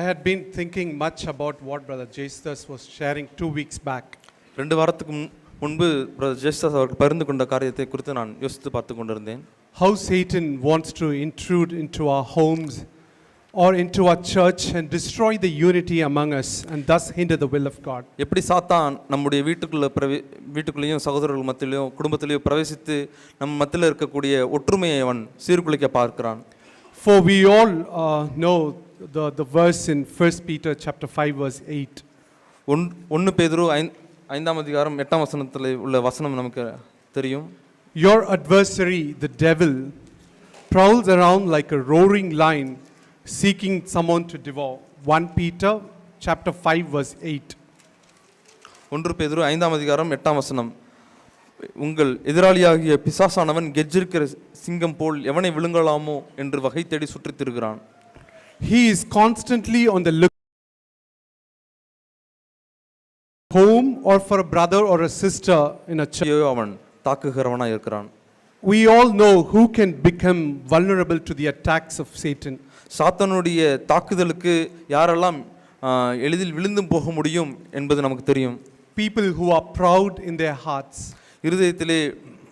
had been thinking much about what Brother Jeyseelan was sharing 2 weeks back. 2 வாரத்துக்கு முன்பு brother ஜெயஸ்தாஸ் அவர்கள் பகிர்ந்து கொண்ட காரியத்தை குறித்து நான் யோசித்து பார்த்து கொண்டிருந்தேன். How Satan wants to intrude into our homes or into our church and destroy the unity among us and thus hinder the will of God. எப்படி சாத்தான் நம்முடைய வீட்டுக்குள்ளேயும் சகோதரர்கள் மத்தியிலும் குடும்பத்திலேயும் பிரவேசித்து நம்ம மத்தியில் இருக்கக்கூடிய ஒற்றுமையை அவன் சீர்குலைக்க பார்க்கிறான். For we all know the verse in 1 Peter chapter 5 verse 8. 1 பேதுரு 5ஆம் அதிகாரம் 8ஆம் வசனத்தில் உள்ள வசனம் நமக்கு தெரியும். Your adversary the devil prowls around like a roaring lion seeking someone to devour. 1 Peter chapter 5 verse 8. 1 பேதுரு 5ஆம் அதிகாரம் 8ஆம் வசனம். உங்கள் எதிராளியாகிய பிசாசானவன் கெர்ச்சிக்கிற சிங்கம் போல் எவனை விழுங்கலாமோ என்று வகை தேடி சுற்றித் திரிகிறான். He is constantly on the look home or for a brother or a sister in a church. அவன் தாக்குகிறவனாய் இருக்கிறான். We all know who can become vulnerable to the attacks of Satan. சாத்தானுடைய தாக்குதலுக்கு யாரெல்லாம் எளிதில் விழுந்து போக முடியும் என்பது நமக்கு தெரியும். People who are proud in their hearts. இருதயத்திலே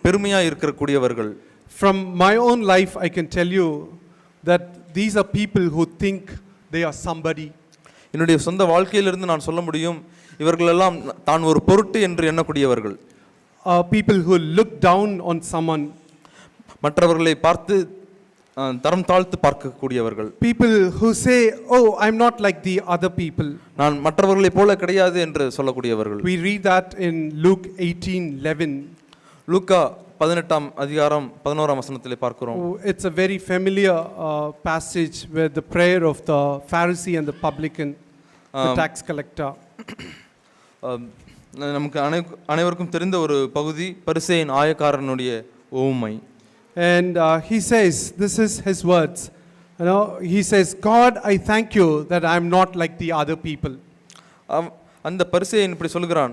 பெருமையாக இருக்கக்கூடியவர்கள். From my own life I can tell you that these are people who think they are somebody. என்னுடைய சொந்த வாழ்க்கையிலிருந்து நான் சொல்ல முடியும், இவர்களெல்லாம் தான் ஒரு பொருட்டு என்று எண்ணக்கூடியவர்கள். People who look down on someone. மற்றவர்களை பார்த்து தரம் தாழ்த்து பார்க்கக்கூடியவர்கள். People who say, oh, I'm not like the other people. நான் மற்றவர்களை போல கிடையாது என்று சொல்லக்கூடியவர்கள். We read that in Luke 18:11. லூக்கா 18ஆம் அதிகாரம் 11ஆம் வசனத்திலே பார்க்கிறோம். It's a very familiar passage where the prayer of the Pharisee and the publican, the tax collector. நமக்கு அனைவருக்கும் தெரிந்த ஒரு பகுதி, பரிசேயன் ஆயக்காரனுடைய ஓமை. And he says, this is his words, you know, he says, God, I thank you that I am not like the other people. அந்த பரிசேயன் இப்படி சொல்கிறான்,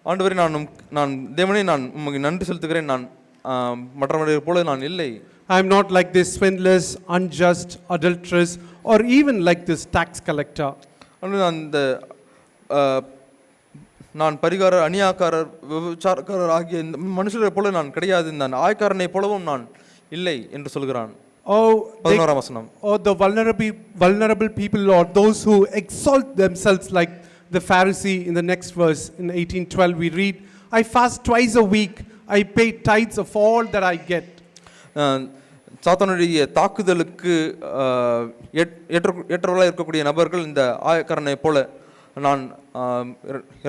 ஆண்டவரே நான் தேவனே நான் உமக்கு நன்றி செலுத்துகிறேன், நான் மற்றவர்களைப் போல நான் இல்லை. I am not like this swindlers, unjust, adulterous, or even like this tax collector. அந்த நான் பரிகாரர், அநியாக்காரர், விபச்சாரக்காரர் ஆகிய இந்த மனுஷரை போல நான் கிடையாது, நான் ஆயக்காரனை போலவும் நான் இல்லை என்று சொல்கிறான். Oh, 11ஆம் வசனம். Or the vulnerable people, or those who exalt themselves like the Pharisee. In the next verse, in 18:12, we read, I fast twice a week, I pay tithes of all that I get. சாத்தானுடைய தாக்குதலுக்கு ஏற்றவர்களாக இருக்கக்கூடிய நபர்கள் இந்த ஆயக்காரனை போல நான்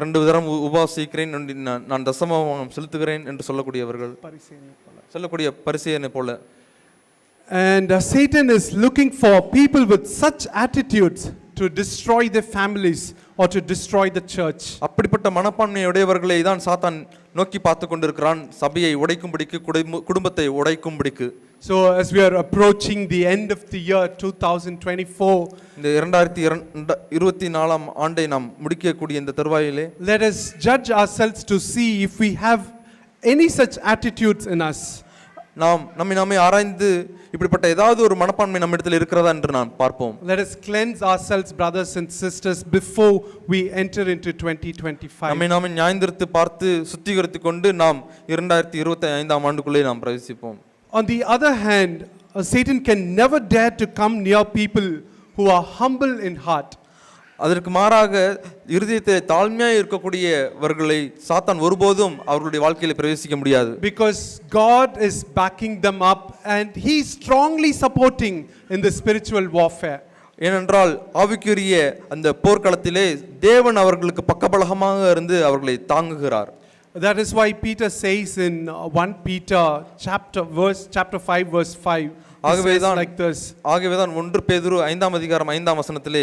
2 தரம் உபவாசிக்கிறேன், நான் தசமம் செலுத்துகிறேன் என்று சொல்லக்கூடியவர்கள், சொல்லக்கூடிய பரிசேயனை போல. And Satan is looking for people with such attitudes to destroy their families or to destroy the church. அப்படிப்பட்ட மனப்பான்மையுடையவர்களை தான் சாத்தான் நோக்கி பார்த்து கொண்டிருக்கிறான், சபையை உடைக்கும்படிக்கு, குடும்பத்தை உடைக்கும்படிக்கு. So as we are approaching the end of the year 2024, இந்த 2024ஆம் ஆண்டை நாம் முடிக்கக்கூடிய இந்த தருவாயிலே, let us judge ourselves to see if we have any such attitudes in us. நாம் நம்மை ஆராய்ந்து இப்படிப்பட்ட ஏதாவது ஒரு மனப்பான்மை நம்மிடத்தில் இருக்கிறதா என்று நாம் பார்ப்போம். Let us cleanse ourselves, brothers and sisters, before we enter into 2025. நம்மை நியாயந்திருத்து பார்த்து சுத்திகரித்துக் கொண்டு நாம் 2025ஆம் ஆண்டுக்குள்ளே நாம் பிரவேசிப்போம். On the other hand, Satan can never dare to come near people who are humble in heart. அதற்கு மாறாக இருதயத்தில் தாழ்மையாக இருக்கக்கூடியவர்களை சாத்தான் ஒருபோதும் அவர்களுடைய வாழ்க்கையில் பிரவேசிக்க முடியாது. Because God is backing them up and he is strongly supporting in the spiritual warfare. ஏனென்றால் ஆவிக்குரிய அந்த போர்க்களத்திலே தேவன் அவர்களுக்கு பக்கபலகமாக இருந்து அவர்களை தாங்குகிறார். That is why Peter says in 1 Peter chapter 5 verse 5, ஆகவேதான் 1 பேதுரு 5ஆம் அதிகாரம் 5ஆம் வசனத்திலே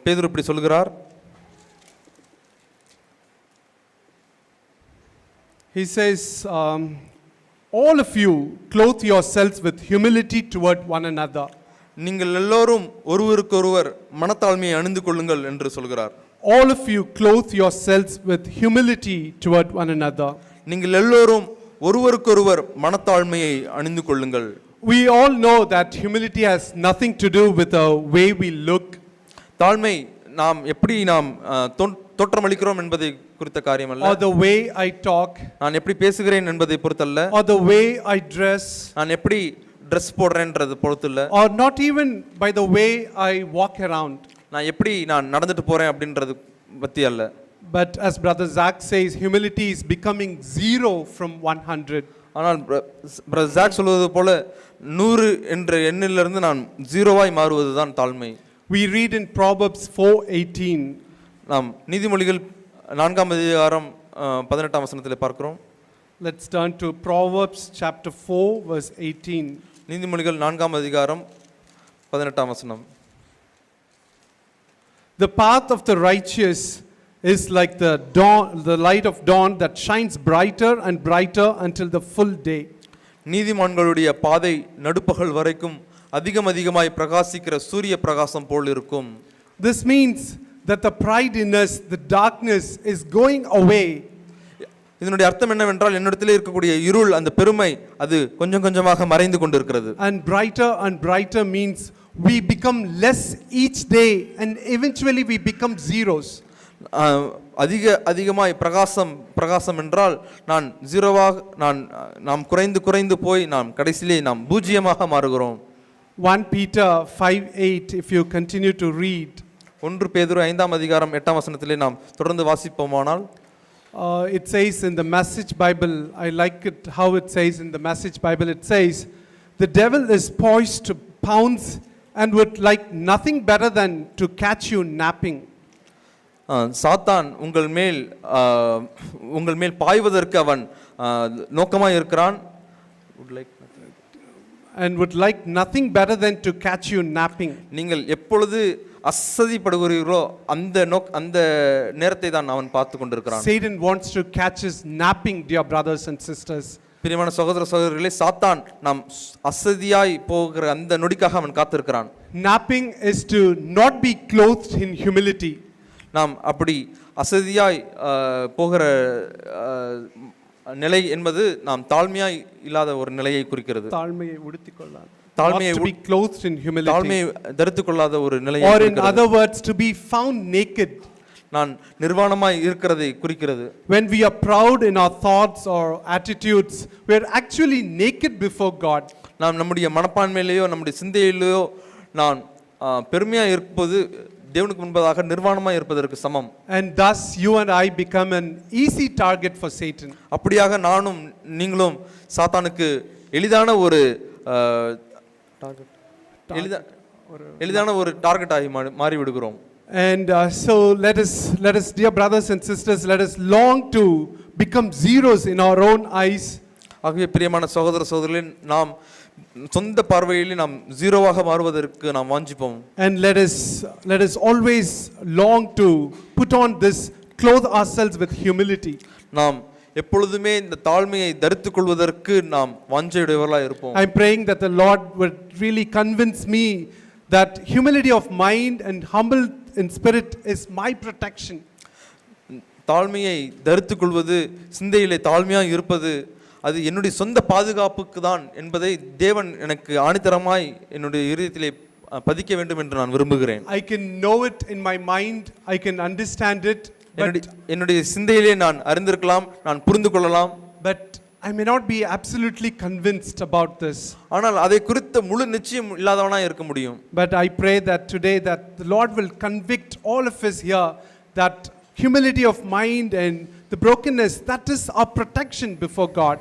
பேதுரு இப்படி சொல்கிறார். He says, all of you clothe yourselves with humility toward one another. நீங்கள் எல்லோரும் ஒருவருக்கொருவர் மனத்தாழ்மையை அணிந்து கொள்ளுங்கள் என்று சொல்கிறார். All of you clothe yourselves with humility toward one another. நீங்கள் எல்லோரும் ஒருவருக்கொருவர் மனத்தாழ்மையை அணிந்து கொள்ளுங்கள். We all know that humility has nothing to do with the way we look. தாழ்மை நாம் எப்படி நாம் தோற்றமளிக்கிறோம் என்பதை குறித்த காரியம் அல்ல. Or the way I talk. நான் எப்படி பேசுகிறேன் என்பதை பொறுத்தல்ல. Or the way I dress. நான் எப்படி dress போடுறேன்றது பொறுத்தல்ல. Or not even by the way I walk around. நான் எப்படி நான் நடந்துட்டு போறேன் அப்படின்றது பத்தி அல்ல. But as brother Zach says, humility is becoming 0 from 100. ஆனால் பிரதர் ஜாக் சொல்வது போல 100 என்ற எண்ணிலிருந்து நான் 0வாய் மாறுவதுதான் தாழ்மை. We read in Proverbs 4:18. நாம் நீதிமொழிகள் 4ஆம் அதிகாரம் 18ஆம் வசனத்திலே பார்க்கிறோம். Let's turn to Proverbs chapter 4 verse 18. நீதிமொழிகள் 4ஆம் அதிகாரம் 18ஆம் வசனம். The path of the righteous is like the dawn, the light of dawn that shines brighter and brighter until the full day. நீதிமான்களுடைய பாதை நடுப்பகல் வரைக்கும் அதிகமாய் பிரகாசிக்கிற சூரிய பிரகாசம் போல் இருக்கும். This means that the pride in us, the darkness is going away. இதனுடைய அர்த்தம் என்னவென்றால் என்னிடத்திலே இருக்கக்கூடிய இருள், அந்த பெருமை, அது கொஞ்சம் கொஞ்சமாக மறைந்து கொண்டிருக்கிறது. And brighter means we become less each day and eventually we become zeros. அதிகமாய் பிரகாசம் என்றால் நான் ஜீரோவாக நாம் குறைந்து போய் நாம் கடைசியிலே நாம் பூஜ்ஜியமாக மாறுகிறோம். 1 Peter 5:8 if you continue to read. 1 பேதுரு 5ஆம் அதிகாரம் 8ஆம் வசனத்திலே நாம் தொடர்ந்து வாசிப்போமானால் it says in the Message Bible, I like it how it says in the Message Bible, it says the devil is poised to pounce and would like nothing better than to catch you napping. சாத்தான் உங்கள் மேல் பாய்வதற்கு அவன் நோக்கமாய் இருக்கிறான். And would like nothing better than to catch you napping. நீங்கள் எப்பொழுது அசதிப்படுகிறீர்களோ அந்த நேரத்தை தான் அவன் பார்த்து கொண்டிருக்கிறான். Satan wants to catch us napping, dear brothers and sisters. பிரியமான சகோதர சகோதரிகளே, சாத்தான் நாம் அசதியாய் போகிற அந்த நொடிக்காக அவன் காத்திருக்கிறான். Napping is to not be clothed in humility. நாம் அப்படி அசதியாய் போகிற நிலை என்பது நாம் தாழ்மையாய் இல்லாத ஒரு நிலையை குறிக்கிறது. தாழ்மையை உடுத்திக்கொள்ளாது. தாழ்மையை to be clothed in humility. தாழ்மையை தரித்துக் கொள்ளாத ஒரு நிலையை குறிக்கிறது. Or குறிக்கிறது. in other words, to be found naked. நான் நிர்வாணமாய் இருக்கிறதை குறிக்கிறது. When we are proud in our thoughts or attitudes, we are actually naked before God. நாம் நம்முடைய மனப்பான்மையிலேயோ நம்முடைய சிந்தையிலேயோ நான் பெருமையாக இருப்பது தேவனுக்கு முன்பதாக நிர்வாணமாய் இருப்பதற்கு சமம். And thus you and I become an easy target for Satan. அப்படியாக நானும் நீங்களும் சாத்தானுக்கு எளிதான ஒரு டார்கெட் ஆகி மாறி விடுகிறோம். And so let us dear brothers and sisters, let us long to become zeros in our own eyes. ஆகவே பிரியமான சகோதர சகோதரிகளே, நாம் சொந்த பார்வையில் நாம் ஜீரோவாக மாறுவதற்கு நாம் வாஞ்சிப்போம். And let us always long to put on this, clothe ourselves with humility. நாம் எப்பொழுதுமே இந்த தாழ்மையை தரித்துக் கொள்வதற்கு நாம் வாஞ்சையுடையவர்களாக இருப்போம். I'm praying that the Lord would really convince me that humility of mind and humble in spirit is my protection. தாழ்மையை தரித்துக் கொள்வது, சிந்தையிலே தாழ்மையாக இருப்பது, அது என்னுடைய சொந்த பாதுகாப்புக்கு தான் என்பதை தேவன் எனக்கு ஆணித்தரமாய் என்னுடைய இதயத்திலே பதிக்க வேண்டும் என்று நான் விரும்புகிறேன். I can know it in my mind, I can understand it, என்னுடைய சிந்தையிலே நான் அறிந்திருக்கலாம், நான் புரிந்து கொள்ளலாம். But I may not be absolutely convinced about this. ஆனால் அதை குறித்த முழு நிச்சயம் இல்லாதவனாய் இருக்க முடியும். But I pray that today that the Lord will convict all of us here that humility of mind and the brokenness, that is our protection before God.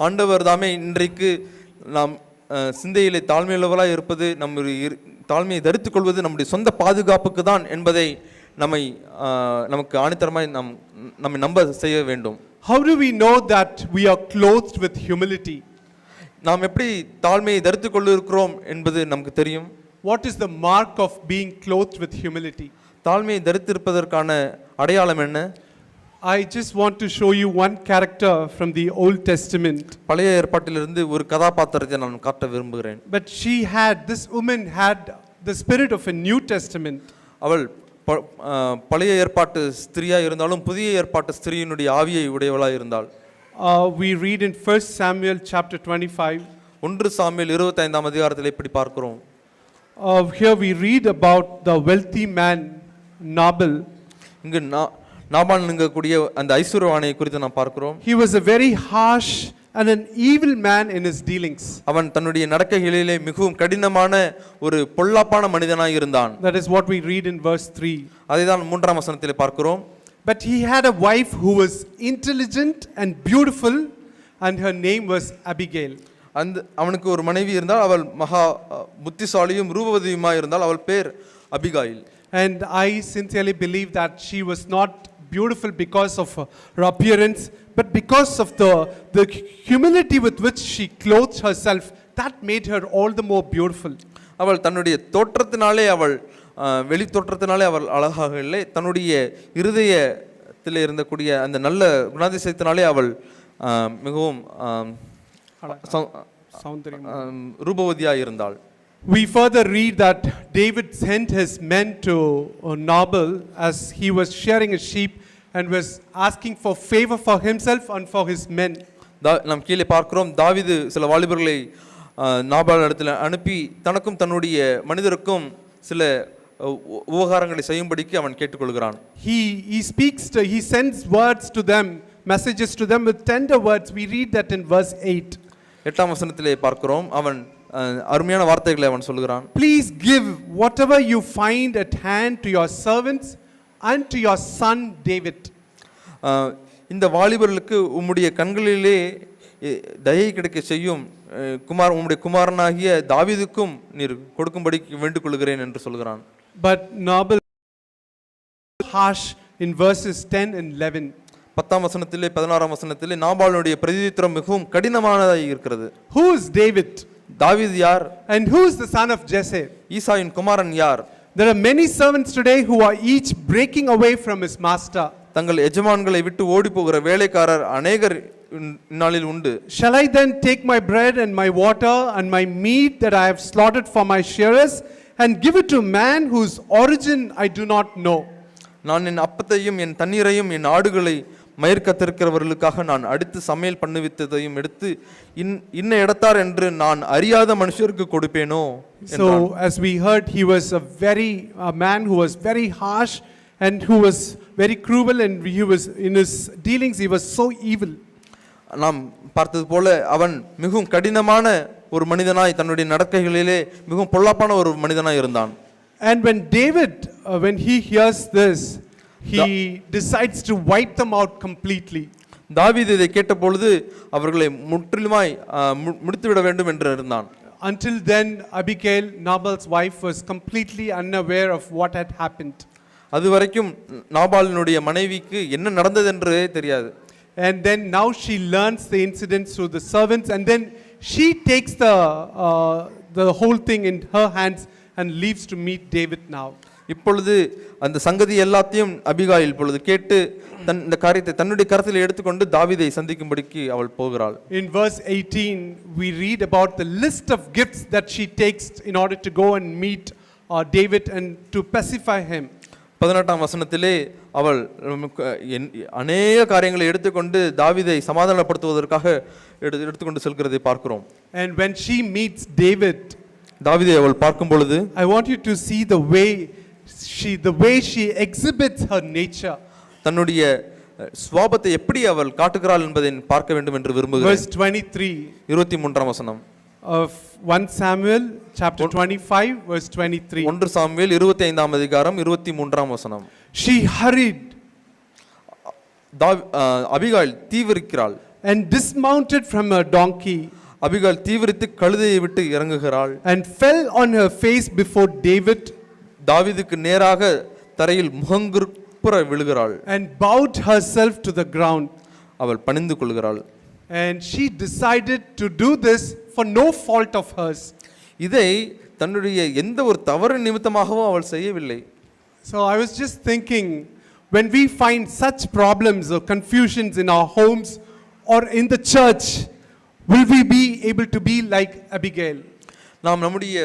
ஆண்டவர் தாமே இன்றைக்கு நாம் சிந்தையிலே தாழ்மையுள்ளவர்களாய் இருப்பது, நம்முடைய தாழ்மையை தரித்துக் கொள்வது நம்முடைய சொந்த பாதுகாப்புக்கு தான் என்பதை நமக்கு ஆணித்தரமாய் நம்மை நம்ப செய்ய வேண்டும். How do we know that we are clothed with humility? நாம் எப்படி தாழ்மையை தரித்துக் கொண்டிருக்கிறோம் என்பது நமக்கு தெரியும். What is the mark of being clothed with humility? தாழ்மையை தரித்திருப்பதற்கான அடையாளம் என்ன? I just want to show you one character from the Old Testament. பழைய ஏற்பாட்டிலிருந்து ஒரு கதாபாத்திரத்தை நான் காட்ட விரும்புகிறேன். But this woman had the spirit of a New Testament. அவள் பழைய ஏற்பாட்டு ஸ்திரியா இருந்தாலும் புதிய ஏற்பாட்டு ஸ்திரியினுடைய ஆவியை உடையவளாய் இருந்தாள். We read in 1 Samuel chapter 25. 1 Samuel 25ஆம் அதிகாரத்தில் இப்படி பார்க்கிறோம். Here we read about the wealthy man Nabal. இங்கு நாபால் என்கக்கூடிய அந்த ஐஸ்வர்யவானை குறித்து நாம் பார்க்கிறோம். He was a very harsh and an evil man in his dealings. அவன் தன்னுடைய நடக்கைகளிலே மிகவும் கடினமான ஒரு பொல்லாப்பான மனிதனாய் இருந்தான். That is what we read in verse 3. அதைதான் 3ஆம் வசனத்திலே பார்க்கிறோம். But he had a wife who was intelligent and beautiful, and her name was Abigail. அவனுக்கு ஒரு மனைவி இருந்தால், அவள் மகா புத்திசாலியும் ரூபவதியுமாய் இருந்தால், அவள் பேர் Abigail. And I sincerely believe that she was not beautiful because of her appearance, but because of the humility with which she clothed herself, that made her all the more beautiful. அவள் தன்னுடைய தோற்றத்தினாலே, அவள் வெளி தோற்றத்தினாலே அவள் அழகாக இல்லை, தன்னுடைய இருதயத்தில் இருந்தக்கூடிய அந்த நல்ல குணாதிசயத்தினாலே அவள் மிகவும் ரூபவதியாக இருந்தாள். We further read that David sent his men to Nabal as he was shearing his sheep and was asking for favor for himself and for his men. நாம் கீழே பார்க்கிறோம், தாவீது சில வாலிபர்களை நாபால் இடத்துல அனுப்பி தனக்கும் தன்னுடைய மனிதருக்கும் சில உபகாரங்களை செய்யும்படிக்கு அவன் கேட்டுக்கொள்கிறான். He sends words to them, messages to them with tender words. We read that in verse 8. 8ஆம் வசனத்திலே பார்க்கிறோம், அவன் அருமையான வார்த்தைகளை அவன் சொல்கிறான். Please give whatever you find at hand to your servants and to your son David. இந்த வாலிபர்களுக்கு உம்முடைய கண்களிலே தயை கிடைக்க செய்யும், உம்முடைய குமாரனாகிய தாவீதுக்கும் நீர் கொடுக்கும்படி வேண்டிக் கொள்கிறேன் என்று சொல்கிறான். But Nabal harsh in verses 10 and 11. 10ஆம் வசனத்திலே 16ஆம் வசனத்திலே நாபாலுடைய பிரதியுத்தரம் மிகவும் கடினமானதாக இருக்கிறது. Who is David? தாவீது யார்? And who is the son of Jesse? ஈசாயின் குமாரன் யார்? There are many servants today who are each breaking away from his master. தங்கள் எஜமான்களை விட்டு ஓடி போகிற வேலைக்காரர் அநேகர் இந்நாளில் உண்டு. Shall I then take my bread and my water and my meat that I have slaughtered for my shearers and give it to a man whose origin I do not know? நான் என் அப்பத்தையும் என் தண்ணீரையும் என் ஆடுகளை மயிர் கத்திருக்கிறவர்களுக்காக நான் அடித்து சமையல் பண்ணுவித்ததையும் எடுத்து இன்ன இடத்தார் என்று நான் அறியாத மனுஷருக்கு கொடுப்பேனோ? So as we heard, he was a man who was very harsh and who was very cruel, and he was in his dealings he was so evil. நாம் பார்த்தது போல அவன் மிகவும் கடினமான ஒரு மனிதனாய், தன்னுடைய நடக்கைகளிலே மிகவும் பொல்லாப்பான ஒரு மனிதனாய் இருந்தான். And when David when he hears this, he decides to wipe them out completely. தாவீது இதை கேட்ட பொழுது அவர்களை முற்றிலுமாய் முடித்து விட வேண்டும் என்று இருந்தான். Until then, Abigail, Nabal's wife, was completely unaware of what had happened. அதுவரைக்கும் நாபாலினுடைய மனைவிக்கு என்ன நடந்தது என்றே தெரியாது. And then now she learns the incidents through the servants, and then she takes the whole thing in her hands and leaves to meet David now. இப்பொழுது அந்த சங்கதி எல்லாத்தையும் அபிகாயில் இப்பொழுது கேட்டு இந்த காரியத்தை தன்னுடைய கரத்தில் எடுத்துக்கொண்டு தாவீதை சந்திக்கும்படிக்கு அவள் போகிறாள். In verse 18 we read about the list of gifts that she takes in order to go and meet David and to pacify him. 18ஆம் வசனத்திலே அவள் அநேக காரியங்களை எடுத்துக்கொண்டு தாவீதை சமாதானப்படுத்துவதற்காக எடுத்துக்கொண்டு செல்கிறதை பார்க்கிறோம். And when she meets David, தாவீதை அவள் பார்க்கும் பொழுது, I want you to see the way she exhibits her nature. தன்னுடைய சுபாவத்தை எப்படி அவள் காட்டுகிறாள் என்பதை பார்க்க வேண்டும் என்று விரும்புகிறேன். Verse 23, 23ஆம் வசனம் of 1 Samuel chapter 25 verse 23. 1 Samuel 25ஆம் அதிகாரம் 23ஆம் வசனம். She hurried, அபிகாயில் தீவிரிக்கிறாள், and dismounted from her donkey, Abigail தீவிரித்து கழுதையை விட்டு இறங்குகிறாள், and fell on her face before David, தாவீதுக்கு நேராக தரையில் முகங்குப்புற விழுகிறாள், and bowed herself to the ground. அவள் பணிந்து கொள்கிறாள். And she decided to do this for no fault of hers. இதை தன்னுடைய எந்த ஒரு தவறு நிமித்தமாகவும் அவள் செய்யவில்லை. So I was just thinking, when we find such problems or confusions in our homes or in the church, will we be able to be like Abigail? நாம் நம்முடைய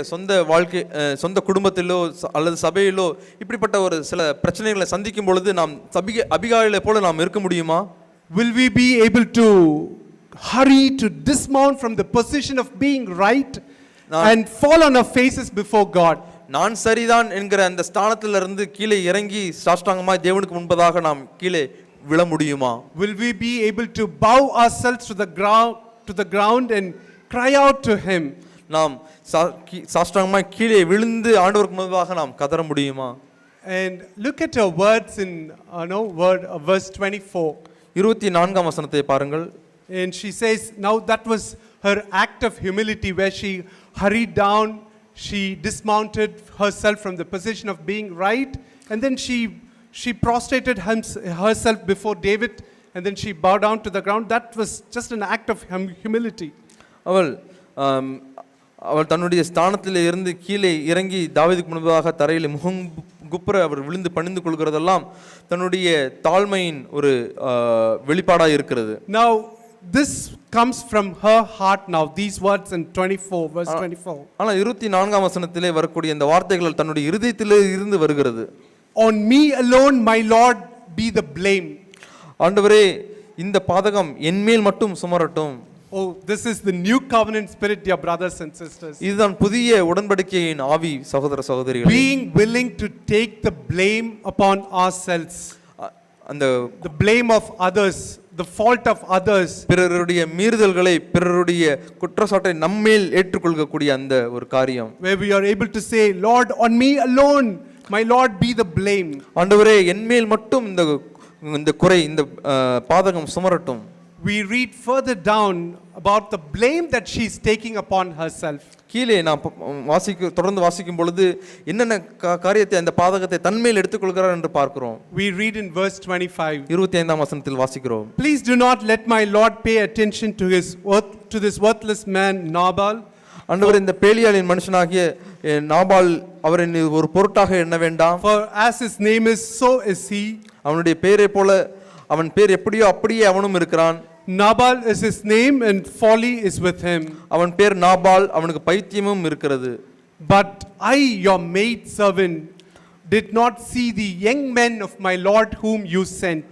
சொந்த குடும்பத்திலோ அல்லது சபையிலோ இப்படிப்பட்ட ஒரு சில பிரச்சனைகளை சந்திக்கும் பொழுது நாம் அபிகாயிலை போல நாம் இருக்க முடியுமா? Will we be able to hurry to dismount from the position of being right and fall on our faces before God. நான் சரிதான் என்கிற அந்த ஸ்தானத்திலிருந்து கீழே இறங்கி சாஷ்டாங்கமாய் தேவனுக்கு முன்பதாக நாம் கீழே விழ முடியுமா? Will we be able to bow ourselves to the ground and cry out to him? நாம் சாஷ்டாங்கமாய் கீழே விழுந்து ஆண்டவருக்கு முன்பாக நாம் கதற முடியுமா? And look at her words in verse 24. 24ஆம் வசனத்தை பாருங்கள். And she says, now that was her act of humility where she hurried down, she dismounted herself from the position of being right, and then she prostrated herself before David, and then she bowed down to the ground. That was just an act of humility. அவள் தன்னுடைய ஸ்தானத்தில் இருந்து கீழே இறங்கி தாவீதுக்கு முன்பாக தரையில் முகங்குப்புற அவர் விழுந்து பணிந்து கொள்கிறதெல்லாம் தன்னுடைய தாழ்மையின் ஒரு வெளிப்பாடாக இருக்கிறது. Now this comes from her heart. Now these words in 24 verse 24. ஆனா 24ஆம் வசனத்திலே வரக்கூடிய இந்த வார்த்தைகள் தன்னுடைய இருதயத்திலே இருந்து வருகிறது. On me alone my Lord be the blame. ஆண்டவரே இந்த பாதகம் என்மேல் மட்டும் சுமரட்டும். Oh, this is the new covenant spirit, dear brothers and sisters. இதுதான் புதிய உடன்படிக்கையின் ஆவி சகோதர சகோதரிகளே. Being willing to take the blame upon ourselves. The blame of others, the fault of others. பிறருடைய மீறுதல்களை பிறருடைய குற்றச்சாட்டை நம்மேல் ஏற்றுக்கொள்ளக்கூடிய அந்த ஒரு காரியம். Where we are able to say, Lord, on me alone my Lord be the blame. ஆண்டவரே என்மேல் மட்டும் இந்த குறை இந்த பாதகம் சுமரட்டும். We read further down about the blame that she is taking upon herself. கீழே நாம் தொடர்ந்து வாசிக்கும் பொழுது என்னென்ன காரியத்தை அந்த பாதகத்தை தன்மேல் எடுத்துக்கொள்கிறார் என்று பார்க்கிறோம். We read in verse 25. 25ஆம் வசனத்தில் வாசிக்கிறோம். Please do not let my Lord pay attention to this worthless man Nabal. ஆண்டவர் இந்த பேலியாளின் மனுஷனாகிய நாபால் அவரை ஒரு பொருட்டாக எண்ண வேண்டாம். For as his name is, so is he. அவனுடைய பேரை போல அவன் பேர் எப்படியோ அப்படியே அவனும் இருக்கிறான். Nabal is his name and folly is with him. அவன் பேர் நாபால், அவனுக்கு பைத்தியமும் இருக்கிறது. But I, your maid servant, did not see the young men of my Lord whom you sent.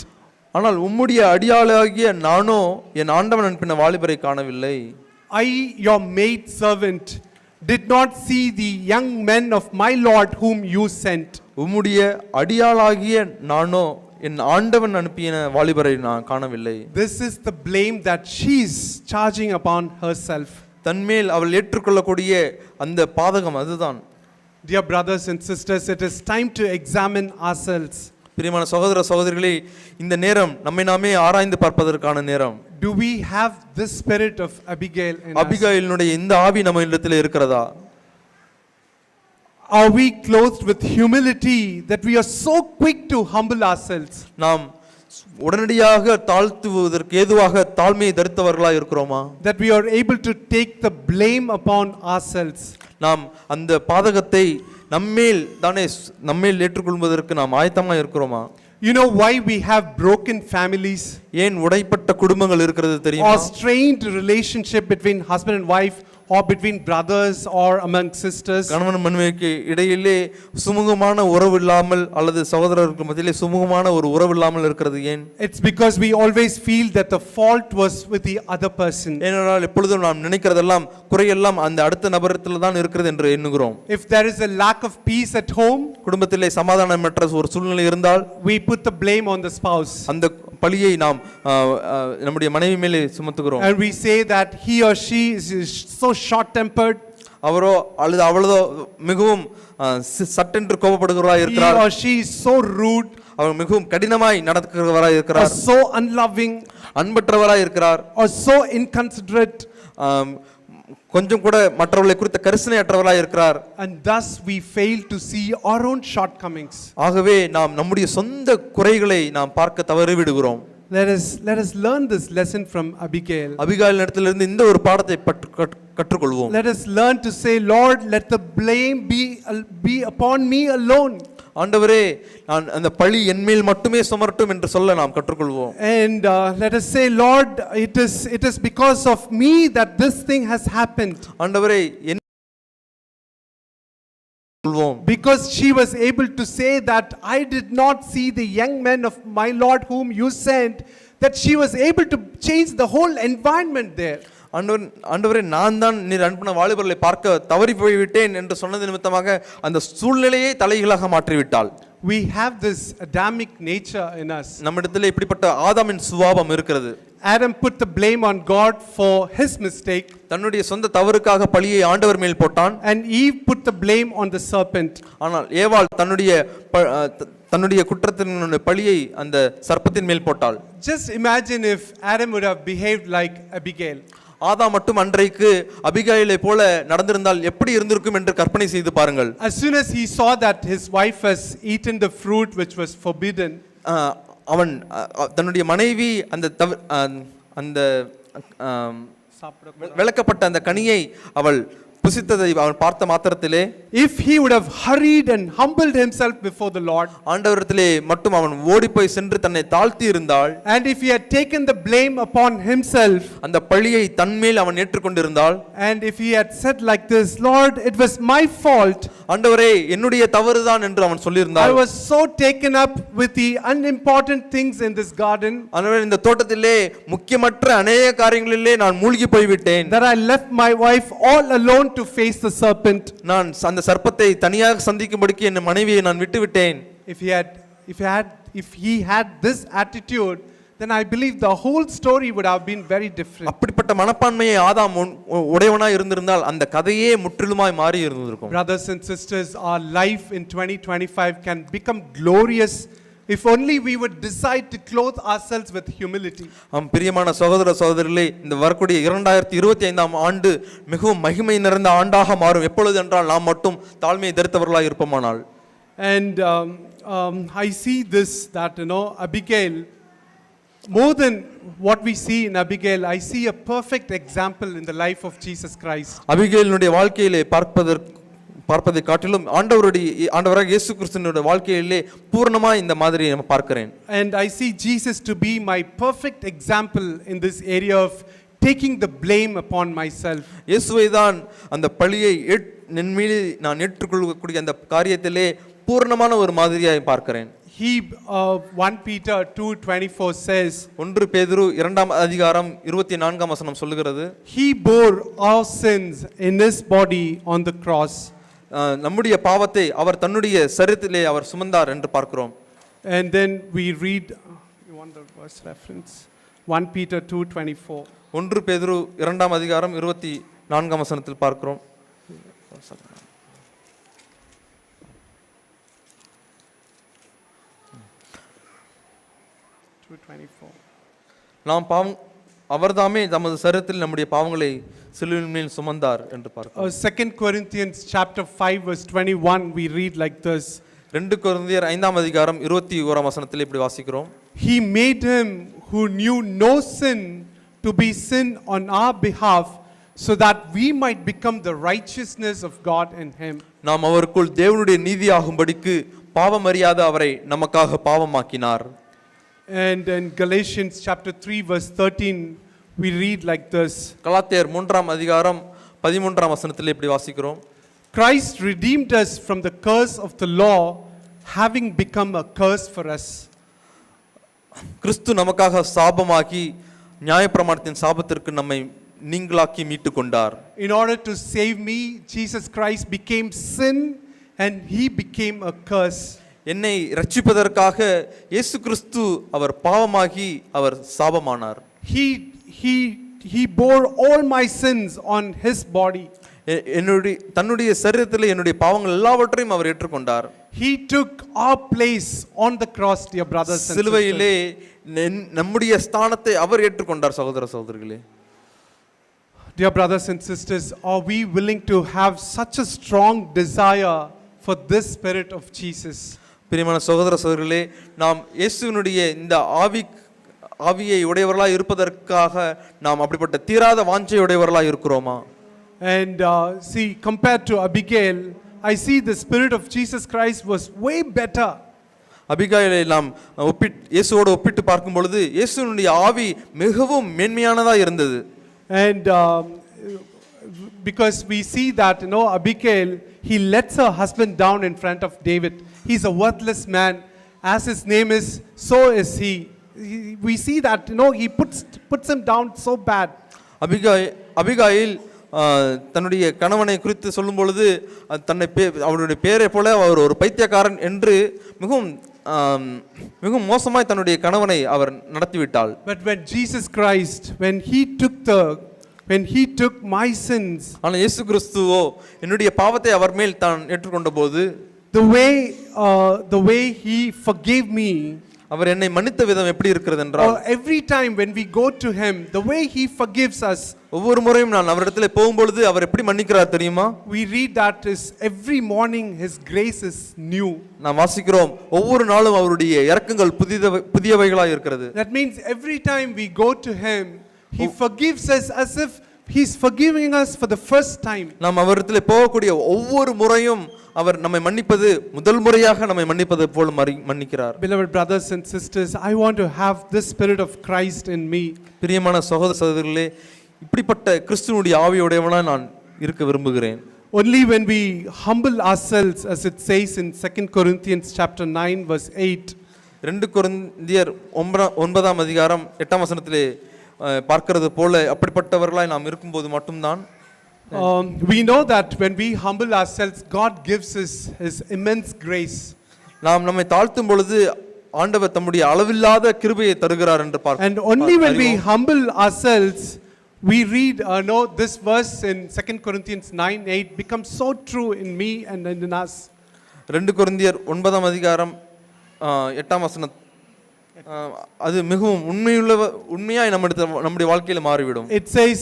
ஆனால் உம்முடைய அடியாளாகிய நானோ என் ஆண்டவன் அனுப்பின வாலிபரை காணவில்லை. I, your maid servant, did not see the young men of my Lord whom you sent. உம்முடைய அடியாளாகிய நானோ என் ஆண்டவன் அனுப்பின வாலிபரை நான் காணவில்லை. This is the blame that she is charging upon herself. தன்மேல் அவள் ஏற்றுக்கொள்ளக்கூடிய அந்த பாதகம் அதுதான். Dear brothers and sisters, it is time to examine ourselves. பிரியமான சகோதர சகோதரிகளே, இந்த நேரம் நம்மை நாமே ஆராய்ந்து பார்ப்பதற்கான நேரம். Do we have this spirit of Abigail in us? அபிகாயிலினுடைய இந்த ஆவி நம்ம இடத்தில் இருக்கிறதா? Are we clothed with humility that we are so quick to humble ourselves? நாம் உடனடியாக தாழ்த்துவதற்கு ஏதுவாக தாழ்மையை தரித்தவர்களாக இருக்கிறோமா? That we are able to take the blame upon ourselves. நாம் அந்த பாதகத்தை நம்மேல் ஏற்றுக்கொள்வதற்கு நாம் ஆயத்தமாக இருக்கிறோமா? You know why we have broken families? ஏன் உடைப்பட்ட குடும்பங்கள் இருக்கிறது தெரியுமா? Or strained relationship between husband and wife, or between brothers or among sisters. கணவன் மனைவிக்கு இடையிலே சுமூகமான உறவு இல்லாமல் அல்லது சகோதரர்களுக்கு மத்தியிலே சுமூகமான ஒரு உறவு இல்லாமல் இருக்கிறது ஏன்? It's because we always feel that the fault was with the other person. ஏனென்றால் எப்பொழுதும் நாம் நினைக்கிறதெல்லாம் குறையெல்லாம் அந்த அடுத்த நபரிடத்தில் தான் இருக்கிறது என்று எண்ணுகிறோம். If there is a lack of peace at home, குடும்பத்திலே சமாதானமற்ற ஒரு சூழ்நிலை இருந்தால் we put the blame on the spouse. அந்த பழியை நாம் நம்முடைய மனைவி மேலே சுமத்துகிறோம். And we say that he or she is so short tempered. அவரோ அல்லது அவளோ மிகவும் சட்டென்று கோபப்படுகிறவராய் இருக்கிறார். He or she is so rude. அவர் மிகவும் கடினமாய் நடக்கிறவராய் இருக்கிறார். Or so unloving. அன்பற்றவராய் இருக்கிறார். Or so inconsiderate. கொஞ்சம் கூட மற்றவர்களை குறித்த கரிசனையற்றவராய் இருக்கிறார். And thus we fail to see our own shortcomings. ஆகவே நாம் நம்முடைய சொந்த குறைகளை நாம் பார்க்க தவறிவிடுகிறோம். Let us learn this lesson from Abigail. Abigail இடத்திலிருந்து இந்த ஒரு பாடத்தை கற்றுக்கொள்வோம். Let us learn to say, Lord, let the blame be upon me alone. ஆண்டவரே, நான் அந்த பழி என்மேல் மட்டுமே சுமரட்டும் என்று சொல்ல நாம் கற்றுக்கொள்வோம். And let us say, Lord, it is because of me that this thing has happened. ஆண்டவரே, because she was able to say that I did not see the young men of my Lord whom you sent, that she was able to change the whole environment there. ஆண்டவரே நான் தான் நீர் அனுப்பின வாலிபர்களை பார்க்க தவறி போய்விட்டேன் என்று சொன்னது நிமித்தமாக அந்த சூழ்நிலையை தலைகீழாக மாற்றிவிட்டாள். We have this Adamic nature in us. நம்மிடத்தில் இப்படிப்பட்ட ஆதாமின் சுபாவம் இருக்கிறது. Adam put the blame on God for his mistake. தன்னுடைய சொந்த தவறுக்காக பழியை ஆண்டவர் மேல் போட்டான். And Eve put the blame on the serpent. ஆனால் ஏவாள் தன்னுடைய குற்றத்தின் பழியை அந்த சர்ப்பத்தின் மேல் போட்டாள். Just imagine if Adam would have behaved like Abigail. ஆதாம் மட்டும் அன்றைக்கு அபிகாயிலை போல நடந்திருந்தால் எப்படி இருந்திருக்கும் என்று கற்பனை செய்து பாருங்கள். As soon as he saw that his wife has eaten the fruit which was forbidden, அவன் தன்னுடைய மனைவி அந்த விளக்கப்பட்ட அந்த கனியை அவள் புசித்ததை அவன் பார்த்த மாத்திரத்திலே, if he would have hurried and humbled himself before the Lord, ஆண்டவரிடத்திலே மட்டும் அவன் ஓடி போய் சென்று தன்னை தாழ்த்தி இருந்தால், and if he had taken the blame upon himself, அந்த பழியை தன்மேல் அவன் ஏற்றுக்கொண்டிருந்தால், and if he had said like this, Lord, it was my fault, ஆண்டவரே என்னுடைய தவறுதான் என்று அவன் சொல்லியிருந்தால், I was so taken up with the unimportant things in this garden, ஆண்டவரே இந்த தோட்டத்திலே முக்கியமற்ற अनेक காரியங்களிலே நான் மூழ்கி போய் விட்டேன், that I left my wife all alone to face the serpent. நான் அந்த சர்ப்பத்தை தனியாக சந்திக்கும்படிக்கு என் மனைவியை நான் விட்டு விட்டேன். If he had this attitude, then I believe the whole story would have been very different. அப்படிப்பட்ட மனப்பான்மையை ஆதாம் உடையவனாய் இருந்திருந்தால் அந்த கதையே முற்றிலுமாய் மாறி இருந்திருக்கும். Brothers and sisters, our life in 2025 can become glorious if only we would decide to clothe ourselves with humility. பிரியமான சகோதர சகோதரிகளே, இந்த வரக்கூடிய 2025ஆம் ஆண்டு மிகவும் மகிமை நிறைந்த ஆண்டாக மாறும். எப்பொழுது என்றால் நாம் மட்டும் தாழ்மையை தரித்தவர்களாக இருப்போமானால். And I see this, that Abigail, more than what we see in Abigail, I see a perfect example in the life of Jesus Christ. அபிகேலினுடைய வாழ்க்கையிலே பார்ப்பதை காட்டிலும் ஆண்டவராக இயேசு கிறிஸ்துவினுடைய வாழ்க்கையிலே பூர்ணமாக இந்த மாதிரி நம்ம பார்க்கிறேன். And I see Jesus to be my perfect example in this area of taking the blame upon myself. இயேசுவை தான் அந்த பழியை என் மீது நான் ஏற்றுக்கொள்ளக்கூடிய அந்த காரியத்திலே பூர்ணமான ஒரு மாதிரியாக பார்க்கிறேன். 1 Peter 2:24 says, 1 பேதுரு 2ஆம் அதிகாரம் 24ஆம் வசனம் சொல்லுகிறது, He bore our sins in his body on the cross. நம்முடைய பாவத்தை அவர் தன்னுடைய சரீரத்திலே அவர் சுமந்தார் என்று பார்க்கிறோம். And then we read, you want the verse reference? 1 Peter 2:24. 1 பேதுரு 2ஆம் அதிகாரம் 24ஆம் வசனத்தில் பார்க்கிறோம். 2:24. நாம் அவர்தாமே தமது சரீரத்தில் நம்முடைய பாவங்களை சிலுவையின் மேல் சுமந்தார் என்று பார்க்கிறோம். 2 Corinthians chapter 5 verse 21 we read like this. 2 கொரிந்தியர் 5ஆம் அதிகாரம் 21ஆம் வசனத்தில் இப்படி வாசிக்கிறோம். He made him who knew no sin to be sin on our behalf, so that we might become the righteousness of God in him. நாம் அவருக்குள் தேவனுடைய நீதியாகும்படிக்கு பாவம் அறியாத அவரை நமக்காக பாவமாக்கினார். And in Galatians chapter 3 verse 13 we read like this. கலாத்தியர் 3ஆம் அதிகாரம் 13ஆம் வசனத்தில் இப்படி வாசிக்கிறோம். Christ redeemed us from the curse of the law, having become a curse for us. கிறிஸ்து நமக்காக சாபமாகி நியாயப்பிரமாணத்தின் சாபத்திற்கு நம்மை நீங்களாக்கி மீட்டு கொண்டார். In order to save me, Jesus Christ became sin and he became a curse. என்னை ரட்சிப்பதற்காக இயேசு கிறிஸ்து அவர் பாவமாகி அவர் சாபமானார். He bore all my sins on his body. தன்னுடைய சரீரத்தில் என்னுடைய பாவங்கள் எல்லாவற்றையும் அவர் ஏற்றுக்கொண்டார். He took our place on the cross, dear brothers and sisters. சிலுவையிலே நம்முடைய ஸ்தானத்தை அவர் ஏற்றுக்கொண்டார். சகோதர சகோதரிகளே, dear brothers and sisters, are we willing to have such a strong desire for this spirit of Jesus? பிரியமான சகோதர சகோதரிகளே, நாம் இயேசுவினுடைய இந்த ஆவியை உடையவர்களாக இருப்பதற்காக நாம் அப்படிப்பட்ட தீராத வாஞ்சை உடையவர்களாக இருக்கிறோமா? And see, compared to Abigail, I see the spirit of Jesus Christ was way better. அபிகாயிலை நாம் இயேசுவோடு ஒப்பிட்டு பார்க்கும் பொழுது இயேசுவினுடைய ஆவி மிகவும் மேன்மையானதாக இருந்தது. And because we see that Abigail, he lets her husband down in front of David. He's a worthless man. As his name is, so is he. We see that he puts him down so bad. Abigail தன்னுடைய கணவனை குறித்து சொல்லும் பொழுது அவருடைய பேரை போல அவர் ஒரு பைத்தியக்காரன் என்று மிகவும் மோசமாய் தன்னுடைய கணவனை அவர் நடத்திவிட்டாள். But when Jesus Christ, when he took my sins, ஆனால் இயேசு கிறிஸ்துவோ என்னுடைய பாவத்தை அவர் மேல் தான் ஏற்றுக்கொண்ட போது, the way he forgave me, அவர் என்னை மன்னித்த விதம் எப்படி இருக்கிறது என்றால், every time when we go to him, the way he forgives us, ஒவ்வொரு முறையும் நான் அவரிடத்தில் போகும்பொழுது அவர் எப்படி மன்னிக்கிறார் தெரியுமா? we read that is every morning his grace is new. நாம் வாசிக்கிறோம் ஒவ்வொரு நாளும் அவருடைய இரக்கங்கள் புதியவைகளாய் இருக்கிறது. That means every time we go to him, he forgives us as if he's forgiving us for the first time. நாம் அவரிடத்தில் போகக்கூடிய ஒவ்வொரு முறையும் அவர் நம்மை மன்னிப்பது முதல் முறையாக நம்மை மன்னிப்பது போல் மன்னிக்கிறார். Beloved brothers and sisters, I want to have this spirit of Christ in me. பிரியமான சகோதர சகோதரிகளே, இப்படிப்பட்ட கிறிஸ்துவினுடைய ஆவியுடையவனாய் நான் இருக்க விரும்புகிறேன். Only when we humble ourselves, as it says in 2 Corinthians chapter 9 verse 8. 2 கொரிந்தியர் 9ஆம் அதிகாரம் 8ஆம் வசனத்திலே பார்க்கிறது போல அப்படிப்பட்டவர்களாய் நாம் இருக்கும்போது மட்டும்தான் we know that when we humble ourselves, God gives us his immense grace. நாம் நம்மை தாழ்த்தும் பொழுது ஆண்டவர் தம்முடைய அளவில்லாத கிருபையை தருகிறார் என்று பார்க்கிறோம். And only when we humble ourselves, we read this verse in 2 Corinthians 9:8 becomes so true in me and in us. 2 கொரிந்தியர் 9ஆம் அதிகாரம் 8ஆம் வசனம் அது மிகவும் உண்மையாய் நம்முடைய வாழ்க்கையில மாறிவிடும். It says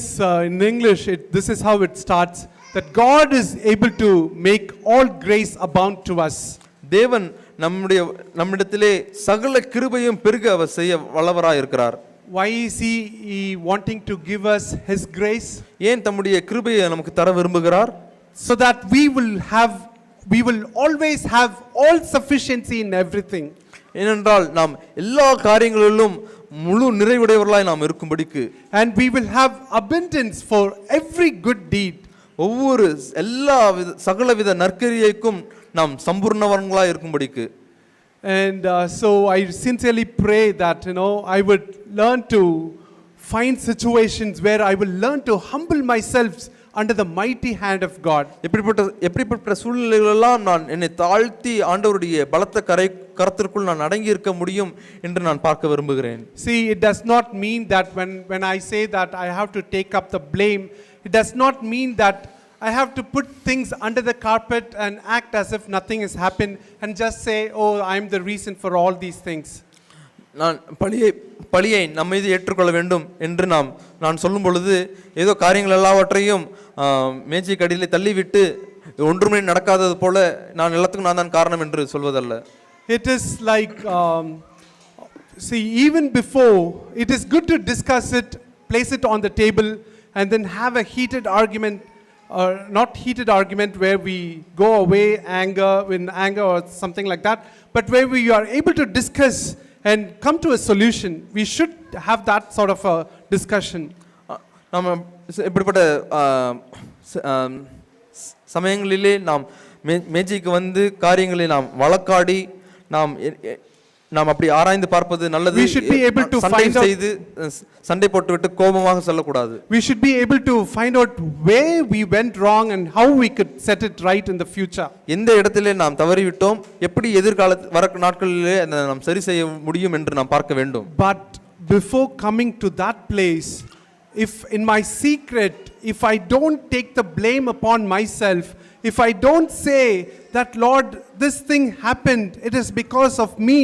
in English, this is how it starts, that God is able to make all grace abound to us. தேவன் நம்மிடத்திலே சகல கிருபையும் பெருக அவர் செய்ய வல்லவராய் இருக்கிறார். Why is he wanting to give us his grace? ஏன் தம்முடைய கிருபையை நமக்கு தர விரும்புகிறார்? So that we will always have all sufficiency in everything. ஏனென்றால் நாம் எல்லா காரியங்களிலும் முழு நிறைவுடையவர்களாய் நாம் இருக்கும்படிக்கு, and we will have abundance for every good deed. ஒவ்வொரு சகலவித நற்கிரியைக்கும் நாம் சம்பூர்ணவர்களாய் இருக்கும்படிக்கு. And so I sincerely pray that I would learn to find situations where I will learn to humble myself under the mighty hand of God. எப்படிப்பட்ட சூழ்நிலைகளெல்லாம் நான் என்னை தாழ்த்தி ஆண்டவருடைய பலத்த கரத்திற்குள் நான் அடங்கி இருக்க முடியும் என்று நான் பார்க்க விரும்புகிறேன். See, it does not mean that when I say that I have to take up the blame, it does not mean that I have to put things under the carpet and act as if nothing has happened and just say, oh, I am the reason for all these things. நான் பழியை நம்ம மீது ஏற்றுக்கொள்ள வேண்டும் என்று நான் சொல்லும் பொழுது ஏதோ காரியங்கள் எல்லாவற்றையும் மேஜை கடியிலே தள்ளிவிட்டு ஒன்றுமே நடக்காதது போல நான் எல்லாத்துக்கும் நான் தான் காரணம் என்று சொல்வதல்ல. It is like see, even before, it is good to discuss it, place it on the table, and then have a heated argument, or not heated argument where we go away in anger or something like that, but where we are able to discuss and come to a solution. We should have that sort of a discussion. நாம் இப்படிப்பட்ட சமயங்களிலே நாம் மேஜைக்கு வந்து காரியங்களை நாம் வழக்காடி நாம் அப்படி ஆராய்ந்து பார்ப்பது நல்லது. We should be able to find out, சண்டை போட்டுவிட்டு கோபமாக சொல்லக்கூடாது. We should be able to find out where we went wrong and how we could set it right in the future. எந்த இடத்திலே நாம் தவறிவிட்டோம், எப்படி வர நாட்களிலே நாம் சரி செய்ய முடியும் என்று நாம் பார்க்க வேண்டும். But before coming to that place, if in my secret, if I don't take the blame upon myself, if I don't say that, Lord, this thing happened, it is because of me,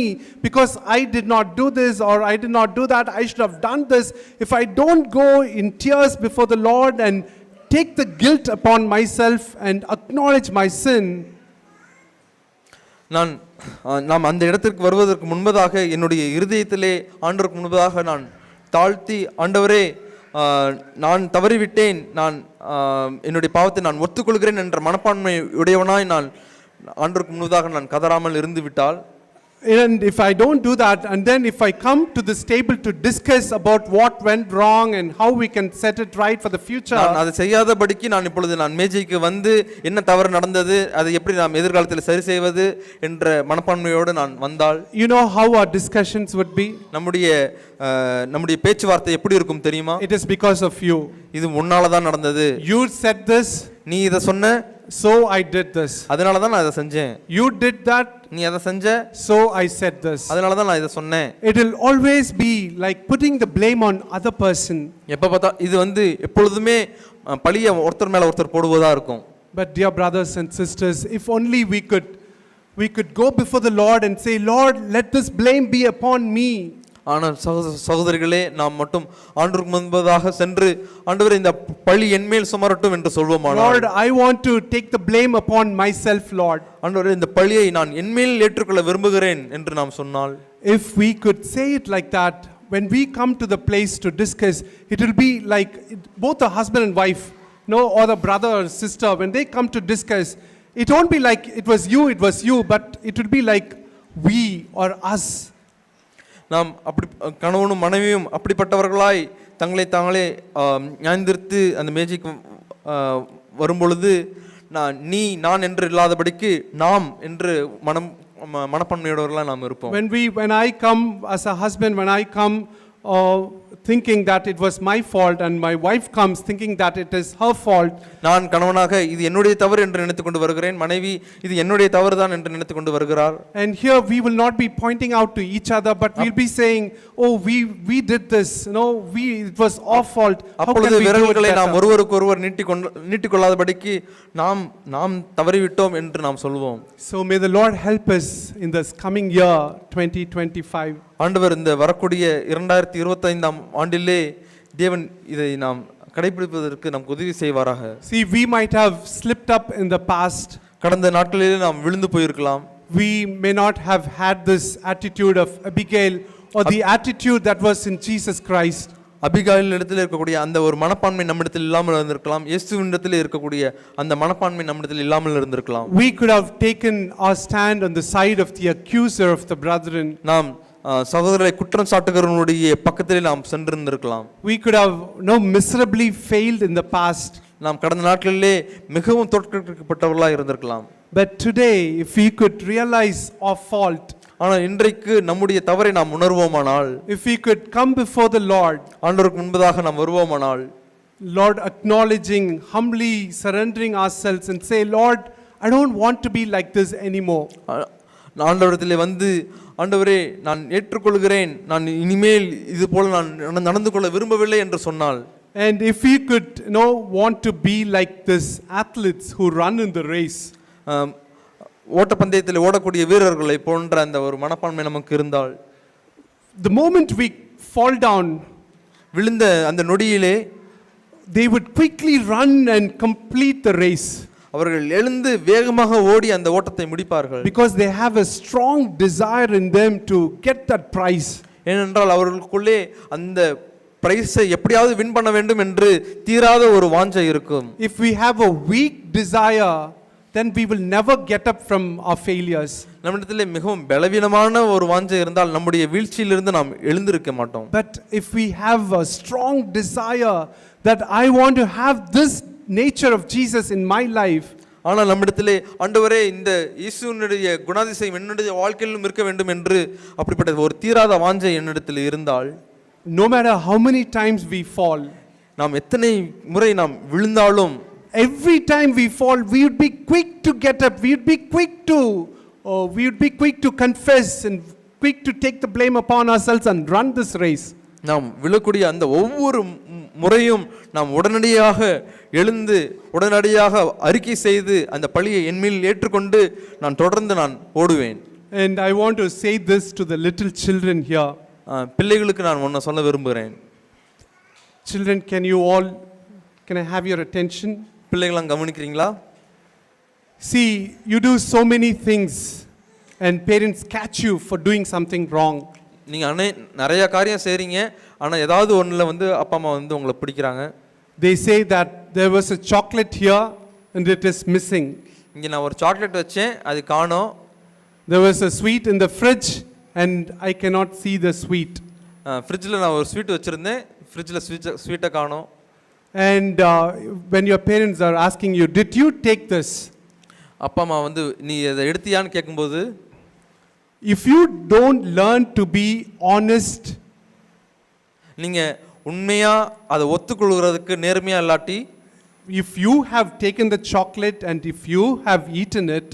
because I did not do this or I did not do that, I should have done this. If I don't go in tears before the Lord and take the guilt upon myself and acknowledge my sin, நாம் அந்த இடத்திற்கு வருவதற்கு முன்பதாக என்னுடைய இருதயத்திலே ஆண்டவருக்கு முன்பதாக நான் தாழ்த்தி, ஆண்டவரே, நான் தவறிவிட்டேன், நான் என்னுடைய பாவத்தை நான் ஒத்துக்கொள்கிறேன் என்ற மனப்பான்மை உடையவனாய் நான் ஆண்டவருக்கு முன்பதாக நான் கதறாமல் இருந்து விட்டால், And if I don't do that, and then if I come to this table to discuss about what went wrong and how we can set it right for the future, நான் அதை செய்யாதபடிக்கு நான் இப்பொழுது நான் மேஜைக்கு வந்து என்ன தவறு நடந்தது, அதை எப்படி நாம் எதிர்காலத்தில் சரி செய்வது என்ற மனப்பான்மையோடு நான் வந்தால், you know how our discussions would be? நம்முடைய பேச்சுவார்த்தை எப்படி இருக்கும் தெரியுமா? It is because of you. இது முன்னால தான் நடந்தது. You said this, நீ இத சொன்ன, so I did this. அதனால தான் நான் இத செஞ்சேன். You did that, நீ அத செஞ்ச, so I said this. அதனால தான் நான் இத சொன்னேன். It will always be like putting the blame on other person. எப்ப பார்த்தா இது வந்து எப்பொழுதுமே பழிய ஒருத்தர் மேல ஒருத்தர் போடுவதா இருக்கும். But dear brothers and sisters, if only we could go before the Lord and say, Lord, let this blame be upon me. ஆனால் சகோதரிகளே, நாம் மட்டும் ஆண்டவருக்கு முன்பதாக சென்று, ஆண்டவரே இந்த பழி என்மேல் சுமரட்டும் என்று சொல்வோமானால், Lord, I want to take the blame upon myself, Lord. ஆண்டவரே இந்த பழியை நான் என்மேல் ஏற்றுக்கொள்ள விரும்புகிறேன் என்று நாம் சொன்னால், if we could say it like that, when we come to the place to discuss, it will be like both the husband and wife, or the brother or sister, when they come to discuss, it won't be like it was you, but it will be like we or us. நாம் அப்படி கணவனும் மனைவியும் அப்படிப்பட்டவர்களாய் தங்களை தாங்களே ஞாயிந்திருத்து அந்த மேஜைக்கு வரும்பொழுது நான் என்று இல்லாதபடிக்கு நாம் என்று மனப்பான்மையோடவர்களாக நாம் இருப்போம். When I come as a husband, when I come thinking that it was my fault, and my wife comes thinking that it is her fault, நான் கணவனாக இது என்னுடைய தவறு என்று நினைத்துக் கொண்டு வருகிறேன், மனைவி இது என்னுடைய தவறுதான் என்று நினைத்துக் கொண்டு வருகிறார். And here we will not be pointing out to each other, but we'll be saying, oh, we did this, it was our fault. அப்பொழுது விரல்களை நாம் ஒருவருக்கு ஒருவர் நீட்டிக்கொள்ளாதபடிக்கு நாம் தவறிவிட்டோம் என்று நாம் சொல்வோம். So may the Lord help us in this coming year 2025. ஆண்டவர் இந்த வரக்கூடிய 2025ஆம் ஆண்டிலே தேவன் இதை நாம் கடைபிடிப்பதற்கு நமக்கு உதவி செய்வாராக. See, we might have slipped up in the past. கடந்த நாட்களிலே நாம் விழுந்து போயிருக்கலாம். We may not have had this attitude of Abigail or the attitude that was in Jesus Christ. Abigail இடத்தில் இருக்கக்கூடிய அந்த ஒரு மனப்பான்மை நம்மிடத்தில் இல்லாமல் இருந்திருக்கலாம். இயேசுவின் இடத்தில் இருக்கக்கூடிய அந்த மனப்பான்மை நம்மிடத்தில் இல்லாமல் இருந்திருக்கலாம். We could have taken our stand on the side of the accuser of the brethren. நாம் சகோதரரை குற்றம் சாட்டுகிறவனுடைய பக்கத்திலே நாம் சென்றிருந்திருக்கலாம். We could have miserably failed in the past. நாம் கடந்த நாட்களிலே மிகவும் தோற்கடிக்கப்பட்டவர்களாக இருந்திருக்கலாம். But today, if we could realize our fault, ஆனால் இன்றைக்கு நம்முடைய தவறை நாம் உணர்வோமானால், if we could come before the Lord, ஆண்டவருக்கு முன்பதாக நாம் வருவோமானால், Lord, acknowledging, humbly surrendering ourselves and say, Lord, I don't want to be like this anymore. ஆண்டவரிடத்திலே வந்து, ஆண்டவரே நான் ஏற்றுக்கொள்கிறேன், நான் இனிமேல் இது போல நான் நடந்து கொள்ள விரும்பவில்லை என்று சொன்னால், and if we could want to be like this athletes who run in the race, ஓட்டப்பந்தயத்தில் ஓடக்கூடிய வீரர்களை போன்ற அந்த ஒரு மனப்பான்மை நமக்கு இருந்தால், the moment we fall down, விழுந்த அந்த நொடியிலே they would quickly run and complete the race. அவர்கள் எழுந்து வேகமாக ஓடி அந்த ஓட்டத்தை முடிப்பார்கள். Because they have a strong desire in them to get that prize. ஏனென்றால் அவர்களுக்குள்ளே அந்த பிரைஸை எப்படியாவது வின் பண்ண வேண்டும் என்று தீராத ஒரு வாஞ்சை இருக்கும். If we have a weak desire, then we will never get up from our failures. நம்மிடத்திலே மிகவும் பலவீனமான ஒரு வாஞ்சை இருந்தால் நம்முடைய வீழ்ச்சியிலிருந்து நாம் எழுந்திருக்க மாட்டோம். But if we have a strong desire that I want to have this nature of Jesus in my life, ஆனால் நம்மிடத்திலே ஆண்டவரே இந்த இயேசுவினுடைய குணாதிசயம் என்னுடைய வாழ்க்கையிலும் இருக்க வேண்டும் என்று அப்படிப்பட்ட ஒரு தீராத வாஞ்சை என்னிடத்தில் இருந்தால், no matter how many times we fall, நாம் எத்தனை முறை நாம் விழுந்தாலும், every time we fall, we would be quick to get up, we would be quick to confess and quick to take the blame upon ourselves and run this race. நாம் விழக்கூடிய அந்த ஒவ்வொரு முறையும் நாம் உடனடியாக எழுந்து உடனடியாக அறிக்கை செய்து அந்த பழியை என்மேல் ஏற்றுக்கொண்டு நான் தொடர்ந்து ஓடுவேன். And I want to say this to the little children here. பிள்ளைகளுக்கு நான் ஒன்றை சொல்ல விரும்புகிறேன். Children, can I have your attention? பிள்ளைகளாம் கவனிக்கிறீங்களா? See, you do so many things and parents catch you for doing something wrong. நீங்கள் நிறைய காரியம் செய்கிறீங்க, ஆனால் ஏதாவது ஒன்றில் அப்பா அம்மா உங்களை பிடிக்கிறாங்க. They say that there was a chocolate here and it is missing. இங்கே நான் ஒரு சாக்லேட் வச்சேன், அது காணோம். There was a sweet in the fridge and I cannot see the sweet. ஃப்ரிட்ஜில் நான் ஒரு ஸ்வீட் வச்சுருந்தேன், ஃப்ரிட்ஜில் ஸ்வீட்டை காணோம். And when your parents are asking you, did you take this? அப்பா அம்மா வந்து நீ அதை எடுத்தியான்னு கேட்கும்போது, if you don't learn to be honest, நீங்கள் உண்மையாக அதை ஒத்துக்கொள்கிறதுக்கு நேர்மையாக இல்லாட்டி, if you have taken the chocolate and if you have eaten it,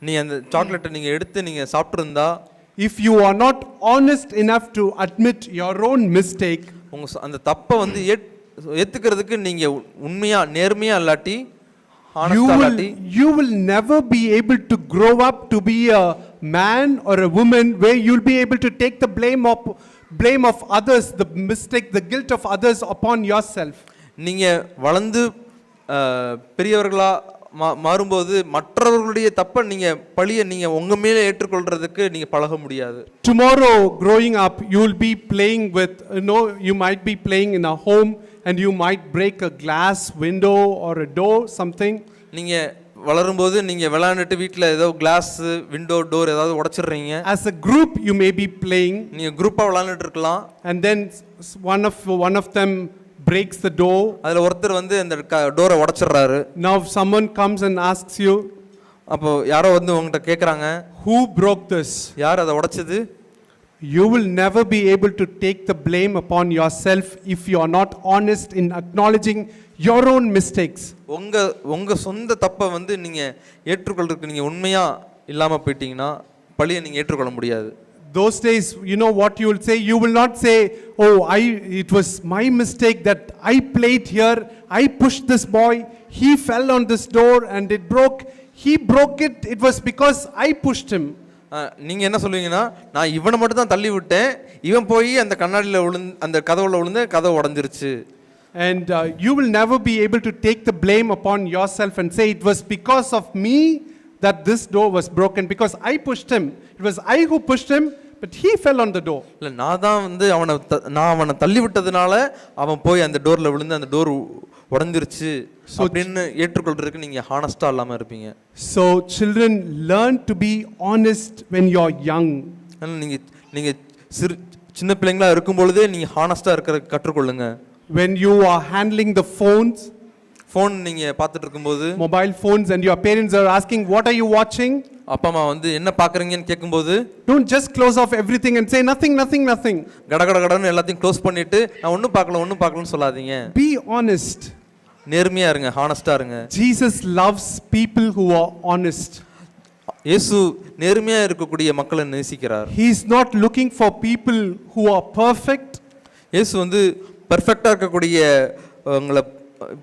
நீ அந்த சாக்லேட்டை நீங்கள் எடுத்து நீங்கள் சாப்பிட்ருந்தா, if you are not honest enough to admit your own mistake, உங்கள் அந்த தப்பை வந்து ஏற்றுக்கிறதுக்கு நீங்கள் உண்மையாக நேர்மையாக இல்லாட்டி, you will never be able to grow up to be a man or a woman where you'll be able to take the blame of others, the mistake, the guilt of others upon yourself. நீங்கள் வளர்ந்து பெரியவர்களா மாறும்போது மற்றவர்களுடைய தப்பை நீங்கள் பழியை நீங்கள் உங்கள் மேலே ஏற்றுக்கொள்றதுக்கு நீங்கள் பழக முடியாது. Tomorrow growing up you will be playing with, you might be playing in a home and you might break a glass window or a door, something. நீங்கள் வளரும்போது நீங்கள் விளையாண்டுட்டு வீட்டில் ஏதோ கிளாஸ் விண்டோ டோர் ஏதாவது உடைச்சிடுறீங்க. As a group you may be playing, நீங்கள் குரூப்பாக விளையாண்டுட்டு இருக்கலாம். and then one of them breaks the door. அதில் ஒருத்தர் வந்து அந்த டோரை உடைச்சிடுறாரு. Now someone comes and asks you, அப்போ யாரோ வந்து உங்கள்கிட்ட கேட்குறாங்க, who broke this? யார் அதை உடைச்சது? You will never be able to take the blame upon yourself if you are not honest in acknowledging your own mistakes. உங்க சொந்த தப்பை வந்து நீங்கள் ஏற்றுக்கொள்றதுக்கு நீங்கள் உண்மையாக இல்லாமல் போயிட்டீங்கன்னா பழியை நீங்கள் ஏற்றுக்கொள்ள முடியாது. Those days, you know what you will say? You will not say, oh, it was my mistake that I played here, I pushed this boy, he fell on this door and it broke, he broke it, it was because I pushed him. நீங்கள் என்ன சொல்லுவீங்கன்னா, நான் இவனை மட்டும் தான் தள்ளி விட்டேன், இவன் போய் அந்த கண்ணாடியில் அந்த கதவுல விழுந்து கதவு உடஞ்சிருச்சு. And you will never be able to take the blame upon yourself and say it was because of me that this door was broken, because I pushed him. It was I who pushed him, but he fell on the door. இல்லை, நான் தான் வந்து அவனை தள்ளி விட்டதுனால அவன் போய் அந்த டோரில் விழுந்து அந்த டோர் உடஞ்சிருச்சு அப்படின்னு ஏற்றுக்கொள்றதுக்கு நீங்கள் ஹானஸ்டாக இல்லாமல் இருப்பீங்க. So children, learn to be honest when you are young. நீங்கள் சின்ன பிள்ளைங்களா இருக்கும் பொழுதே நீங்கள் ஹானஸ்டாக இருக்கிற கற்றுக்கொள்ளுங்க. When you are handling the phones, phone நீங்கள் பார்த்துட்டு இருக்கும்போது, mobile phones, and your parents are asking what are you watching, அப்பா அம்மா வந்து என்ன பார்க்குறீங்கன்னு கேட்கும்போது, don't just close off everything and say nothing. கடன்னு எல்லாத்தையும் க்ளோஸ் பண்ணிட்டு நான் ஒன்றும் பார்க்கலன்னு சொல்லாதீங்க. Be honest. நேர்மையா இருங்க, ஹானஸ்டா இருங்க. Jesus loves people who are honest. இயேசு நேர்மையா இருக்கக்கூடிய மக்களை நேசிக்கிறார். He is not looking for people who are perfect. இயேசு வந்து பெர்ஃபெக்ட்டா இருக்கக்கூடிய உங்களை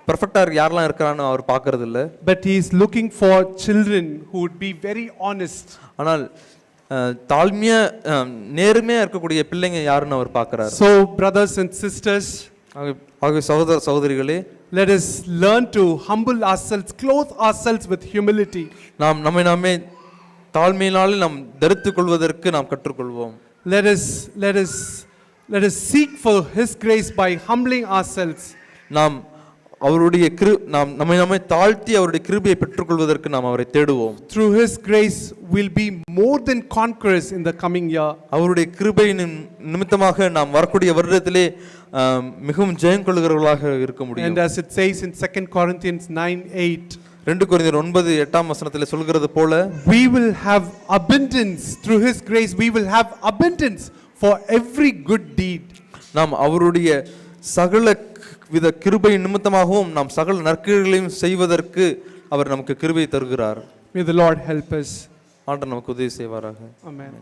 பெர்ஃபெக்ட்டா யாரெல்லாம் இருக்கான்னு அவர் பார்க்கிறது இல்ல. But he is looking for children who would be very honest. ஆனால் தாழ்மையா நேர்மையா இருக்கக்கூடிய பிள்ளைங்க யாருன்னு அவர் பார்க்கிறார். So brothers and sisters, சகோதர சகோதரிகளே, let us learn to humble ourselves, clothe ourselves with humility. நாம் நம்மை தாழ்மையினாலே நாம் தரித்துக் கொள்வதற்கு நாம் கற்றுக்கொள்வோம். Let us seek for his grace by humbling ourselves. நாம் அவருடைய நம்மை தாழ்த்தி அவருடைய கிருபையை பெற்றுக்கொள்வதற்கு நாம் அவரை தேடுவோம். Through his grace we'll be more than conquerors in the coming year. அவருடைய கிருபையின் நிமித்தமாக நாம் வரக்கூடிய வருடத்திலே மிகவும் ஜெயம் கொள்கிறவர்களாக இருக்க முடியும். And as it says in 2 Corinthians 9:8, 2 கொரிந்தியர் 9:8 வசனத்திலே சொல்கிறது போல, we will have abundance through his grace, we will have abundance for every good deed. நாம் அவருடைய சகல வித கிருபை நிமித்தமாகவும் நாம் சகல நற்கிரியைகளையும் செய்வதற்கு அவர் நமக்கு கிருபை தருகிறார். May the Lord help us. ஆண்டவர் நமக்கு உதவி செய்வாராக. Amen.